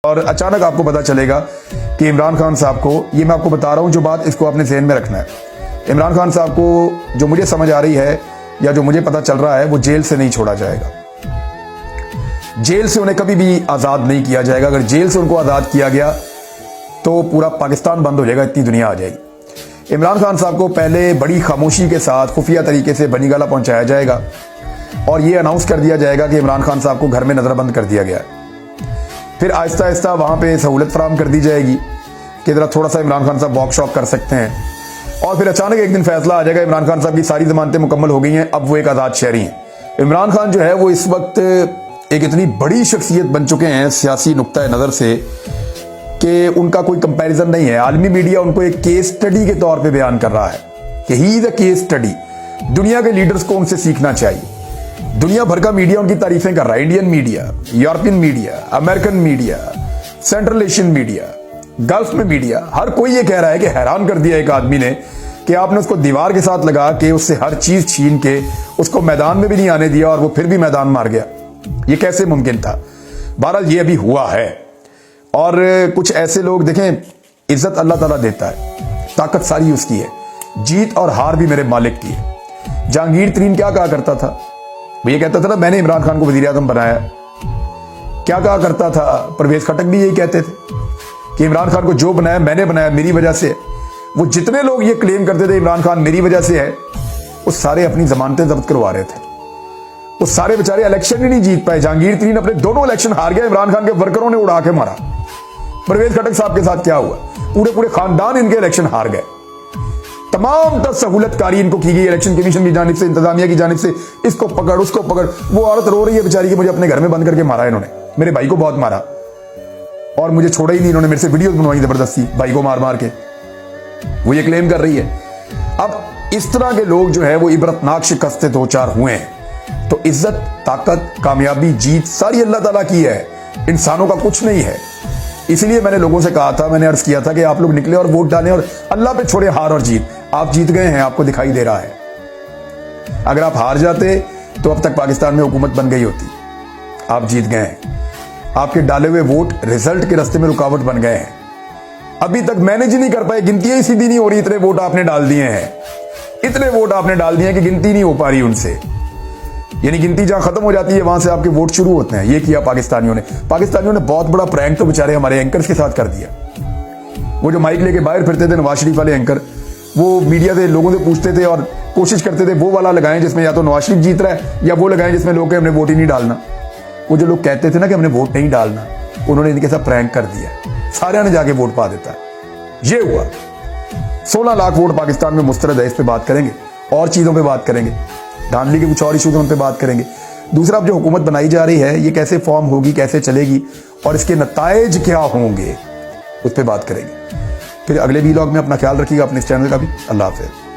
اور اچانک آپ کو پتا چلے گا کہ عمران خان صاحب کو، یہ میں آپ کو بتا رہا ہوں جو بات، اس کو آپ نے ذہن میں رکھنا ہے، عمران خان صاحب کو جو مجھے سمجھ آ رہی ہے یا جو مجھے پتا چل رہا ہے، وہ جیل سے نہیں چھوڑا جائے گا، جیل سے انہیں کبھی بھی آزاد نہیں کیا جائے گا۔ اگر جیل سے ان کو آزاد کیا گیا تو پورا پاکستان بند ہو جائے گا، اتنی دنیا آ جائے گی۔ عمران خان صاحب کو پہلے بڑی خاموشی کے ساتھ خفیہ طریقے سے بنی گالہ پہنچایا جائے گا اور یہ اناؤنس کر دیا جائے گا کہ عمران خان صاحب کو گھر میں نظر بند کر دیا گیا ہے۔ پھر آہستہ آہستہ وہاں پہ سہولت فراہم کر دی جائے گی کہ ذرا تھوڑا سا عمران خان صاحب واک شاپ کر سکتے ہیں، اور پھر اچانک ایک دن فیصلہ آ جائے گا عمران خان صاحب کی ساری ضمانتیں مکمل ہو گئی ہیں، اب وہ ایک آزاد شہری ہیں۔ عمران خان جو ہے وہ اس وقت ایک اتنی بڑی شخصیت بن چکے ہیں سیاسی نقطہ نظر سے کہ ان کا کوئی کمپیریزن نہیں ہے۔ عالمی میڈیا ان کو ایک کیس سٹڈی کے طور پہ بیان کر رہا ہے کہ ہی از اے کیس سٹڈی، دنیا کے لیڈرز کو ان سے سیکھنا چاہیے۔ دنیا بھر کا میڈیا ان کی تعریفیں کر رہا ہے، Indian media, European media, American media, central Asian media, golf میں میڈیا، ہر کوئی یہ کہہ رہا ہے کہ حیران کر دیا ایک آدمی نے کہ آپ نے اس کو دیوار کے ساتھ لگا کے اس سے ہر چیز چھین کے اس کو میدان میں بھی نہیں آنے دیا اور وہ پھر بھی میدان مار گیا، یہ کیسے ممکن تھا؟ بہرحال یہ ابھی ہوا ہے۔ اور کچھ ایسے لوگ دیکھیں، عزت اللہ تعالیٰ دیتا ہے، طاقت ساری اس کی ہے، جیت اور ہار بھی میرے مالک کی ہے۔ جہانگیر ترین کیا کہا کرتا تھا؟ وہ یہ کہتا تھا نا، میں نے عمران خان کو وزیر اعظم بنایا۔ کیا کہا کرتا تھا پرویز خٹک بھی یہی کہتے تھے کہ عمران خان کو جو بنایا میں نے بنایا، میری وجہ سے۔ وہ جتنے لوگ یہ کلیم کرتے تھے عمران خان میری وجہ سے ہے، وہ سارے اپنی ضمانتیں ضبط کروا رہے تھے، وہ سارے بیچارے الیکشن ہی نہیں جیت پائے۔ جہانگیر ترین اپنے دونوں الیکشن ہار گیا، عمران خان کے ورکروں نے اڑا کے مارا۔ پرویز خٹک صاحب کے ساتھ کیا ہوا؟ پورے خاندان ان کے الیکشن ہار گئے۔ تمام تر سہولت کاری ان کو کی گئی الیکشن کمیشن کی جانب سے، انتظامیہ کی جانب سے، اس کو پکڑ اس کو پکڑ۔ وہ عورت رو رہی ہے بیچاری کہ مجھے اپنے گھر میں بند کر کے مارا انہوں نے، میرے بھائی کو بہت مارا اور مجھے چھوڑا ہی نہیں، انہوں نے میرے سے ویڈیوز بنوائی زبردستی بھائی کو مار مار کے، وہ یہ کلیم کر رہی ہے۔ اب اس طرح کے لوگ جو ہے وہ عبرتناک شکستیں دو چار ہوئے ہیں۔ تو عزت، طاقت، کامیابی، جیت ساری اللہ تعالیٰ کی ہے، انسانوں کا کچھ نہیں ہے۔ اس لیے میں نے لوگوں سے کہا تھا، میں نے عرض کیا تھا کہ آپ لوگ نکلے اور ووٹ ڈالیں اور اللہ پہ چھوڑے ہار اور جیت۔ آپ جیت گئے ہیں، آپ کو دکھائی دے رہا ہے۔ اگر آپ ہار جاتے تو اب تک پاکستان میں حکومت بن گئی ہوتی۔ آپ جیت گئے ہیں، آپ کے ڈالے ہوئے ووٹ رزلٹ کے راستے میں رکاوٹ بن گئے ہیں۔ ابھی تک مینج نہیں کر پائے، گنتیاں ہی سیدھی نہیں ہو رہی، اتنے ووٹ آپ نے ڈال دیے ہیں، اتنے ووٹ آپ نے ڈال دیے ہیں کہ گنتی نہیں ہو پا رہی ان سے۔ یعنی گنتی جہاں ختم ہو جاتی ہے وہاں سے آپ کے ووٹ شروع ہوتے ہیں۔ یہ کیا پاکستانیوں نے بہت بڑا پرینک تو بیچارے ہمارے اینکرز کے ساتھ کر دیا۔ وہ جو مائک لے کے باہر پھرتے تھے نواز شریف والے اینکر، وہ میڈیا سے لوگوں سے پوچھتے تھے اور کوشش کرتے تھے وہ والا لگائیں جس میں یا تو نواز شریف جیت رہا ہے یا وہ لگائیں جس میں لوگ کہ ہم نے ووٹ ہی نہیں ڈالنا۔ وہ جو لوگ کہتے تھے نا کہ ہم نے ووٹ نہیں ڈالنا، انہوں نے ان کے ساتھ پرینک کر دیا، سارے نے جا کے ووٹ پا دیتا ہے۔ یہ ہوا 16 لاکھ ووٹ پاکستان میں مسترد ہے۔ اس پہ بات کریں گے، اور چیزوں پہ بات کریں گے، دھاندلی کے کچھ اور ایشوز ہیں ان پہ بات کریں گے۔ دوسرا، اب جو حکومت بنائی جا رہی ہے یہ کیسے فارم ہوگی، کیسے چلے گی اور اس کے نتائج کیا ہوں گے، اس پہ بات کریں گے۔ پھر اگلے ویلاگ میں اپنا خیال رکھیے گا، اپنے اس چینل کا بھی۔ اللہ حافظ۔